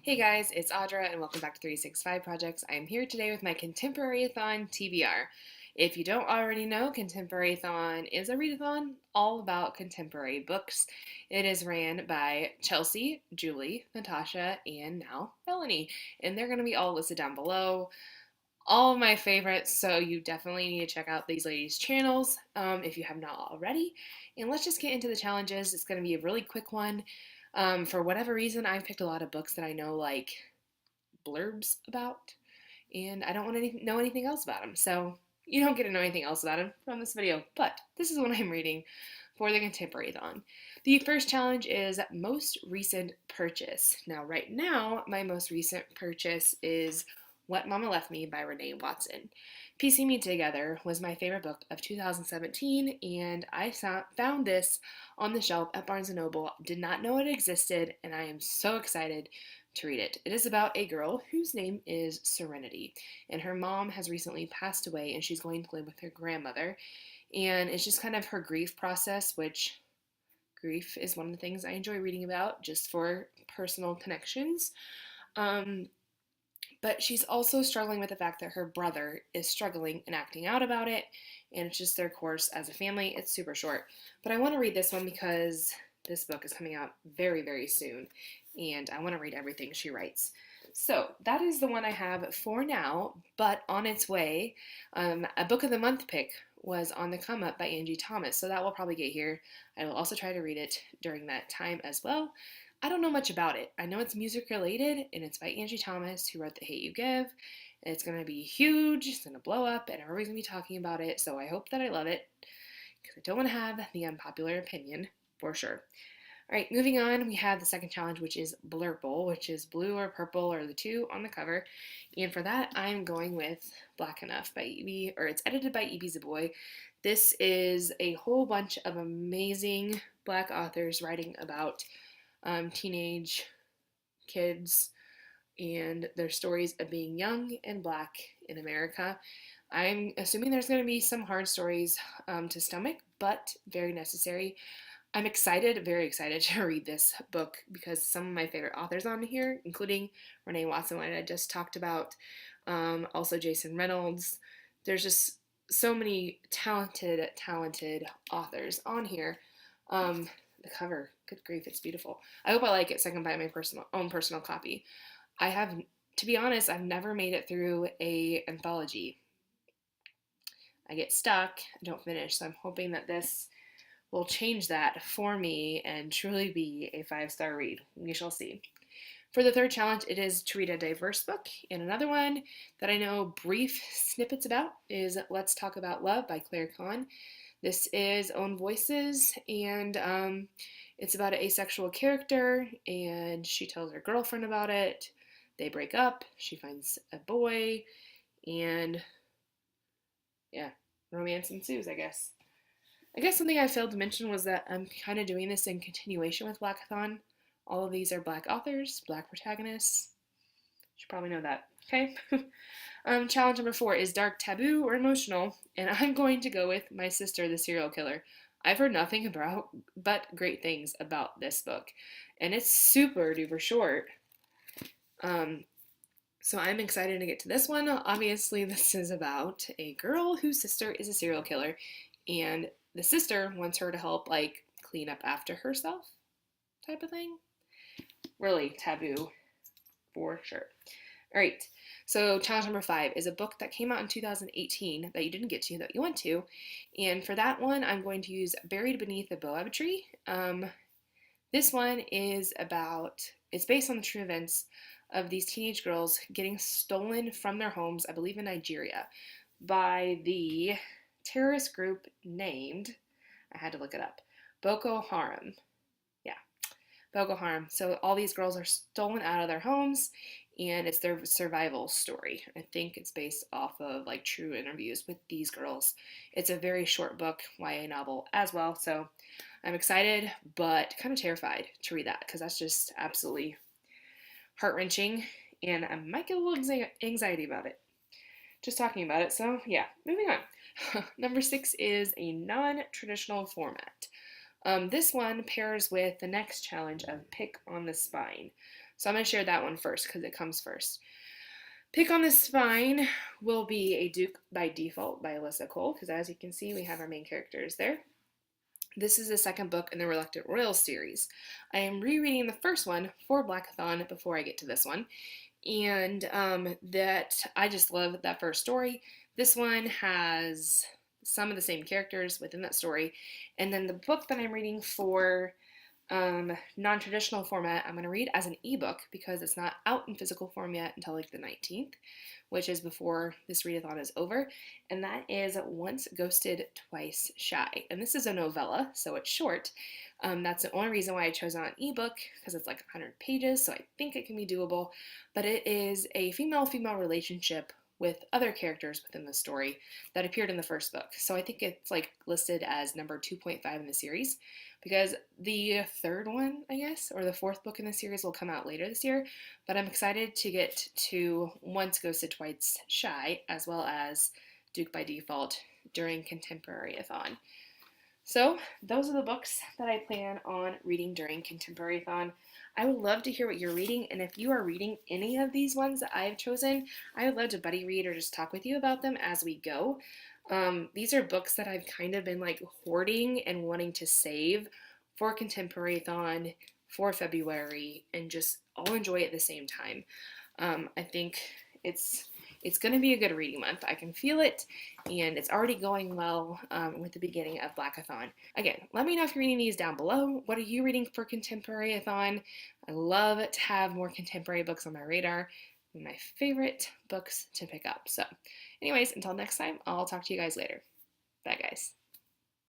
Hey guys, it's Audra and welcome back to 365 Projects. I am here today with my Contemporaryathon TBR. If you don't already know, Contemporaryathon is a readathon all about contemporary books. It is ran by Chelsea, Julie, Natasha, and now Melanie. And they're going to be all listed down below. All of my favorites, so you definitely need to check out these ladies' channels if you have not already. And let's just get into the challenges. It's going to be a really quick one. For whatever reason, I've picked a lot of books that I know like blurbs about, and I don't want to know anything else about them. So you don't get to know anything else about them from this video, but this is what I'm reading for the Contemporaryathon. The first challenge is most recent purchase. Now, right now, my most recent purchase is What Mama Left Me by Renee Watson. Piecing Me Together was my favorite book of 2017, and I found this on the shelf at Barnes & Noble. Did not know it existed, and I am so excited to read it. It is about a girl whose name is Serenity, and her mom has recently passed away, and she's going to live with her grandmother. And it's just kind of her grief process, which grief is one of the things I enjoy reading about just for personal connections. But she's also struggling with the fact that her brother is struggling and acting out about it, and it's just their course as a family. It's super short. But I want to read this one because this book is coming out very, very soon, and I want to read everything she writes. So that is the one I have for now, but on its way, a Book of the Month pick was On the Come Up by Angie Thomas, so that will probably get here. I will also try to read it during that time as well. I don't know much about it. I know it's music related, and it's by Angie Thomas, who wrote The Hate U Give. And it's going to be huge, it's going to blow up, and everybody's going to be talking about it, so I hope that I love it, because I don't want to have the unpopular opinion, for sure. Alright, moving on, we have the second challenge, which is Blurple, which is blue or purple or the two on the cover. And for that, I'm going with Black Enough by E.B., or it's edited by E.B. Zaboy. This is a whole bunch of amazing Black authors writing about teenage kids and their stories of being young and Black in America. I'm assuming there's going to be some hard stories to stomach, but very necessary. I'm excited, very excited to read this book because some of my favorite authors on here, including Renee Watson, what I just talked about, also Jason Reynolds. There's just so many talented authors on here. The cover, good grief, it's beautiful. I hope I like it so I can buy my own personal copy. I have, to be honest, I've never made it through a anthology. I get stuck, I don't finish, so I'm hoping that this will change that for me and truly be a 5-star read. We shall see. For the third challenge, it is to read a diverse book, and another one that I know brief snippets about is Let's Talk About Love by Claire Kahn. This is Own Voices, and it's about an asexual character, and she tells her girlfriend about it. They break up, she finds a boy, and yeah, romance ensues, I guess. I guess something I failed to mention was that I'm kind of doing this in continuation with Blackathon. All of these are Black authors, Black protagonists. You should probably know that, okay? Challenge number 4 is dark, taboo, or emotional, and I'm going to go with My Sister, the Serial Killer. I've heard nothing but great things about this book, and it's super duper short. So I'm excited to get to this one. Obviously, this is about a girl whose sister is a serial killer, and the sister wants her to help, like, clean up after herself, type of thing. Really taboo, for sure. All right, so challenge number 5 is a book that came out in 2018 that you didn't get to, that you went to, and for that one, I'm going to use Buried Beneath the Baobab Tree. This one is it's based on the true events of these teenage girls getting stolen from their homes, I believe in Nigeria, by the terrorist group named, I had to look it up, Boko Haram. Yeah, Boko Haram. So all these girls are stolen out of their homes, and it's their survival story. I think it's based off of like true interviews with these girls. It's a very short book, YA novel as well, so I'm excited but kind of terrified to read that because that's just absolutely heart-wrenching, and I might get a little anxiety about it just talking about it. So yeah, moving on. Number 6 is a non-traditional format. This one pairs with the next challenge of Pick on the Spine. So I'm going to share that one first because it comes first. Pick on the Spine will be a Duke by Default by Alyssa Cole, because as you can see, we have our main characters there. This is the second book in the Reluctant Royals series. I am rereading the first one for Blackathon before I get to this one, and that I just love that first story. This one has some of the same characters within that story, and then the book that I'm reading for non-traditional format I'm going to read as an ebook because it's not out in physical form yet until like the 19th, which is before this readathon is over, and that is Once Ghosted, Twice Shy. And this is a novella, so it's short. That's the only reason why I chose it on ebook, because it's like 100 pages, so I think it can be doable. But it is a female-female relationship with other characters within the story that appeared in the first book. So I think it's like listed as number 2.5 in the series, because the third one, I guess, or the fourth book in the series will come out later this year. But I'm excited to get to Once Ghosted, Twice Shy, as well as Duke by Default during Contemporaryathon. So those are the books that I plan on reading during Contemporaryathon. I would love to hear what you're reading, and if you are reading any of these ones that I've chosen, I would love to buddy read or just talk with you about them as we go. These are books that I've kind of been like hoarding and wanting to save for Contemporaryathon, for February, and just all enjoy at the same time. I think it's going to be a good reading month. I can feel it, and it's already going well with the beginning of Blackathon. Again, let me know if you're reading these down below. What are you reading for Contemporaryathon? I love to have more contemporary books on my radar. My favorite books to pick up. So anyways, until next time, I'll talk to you guys later. Bye, guys.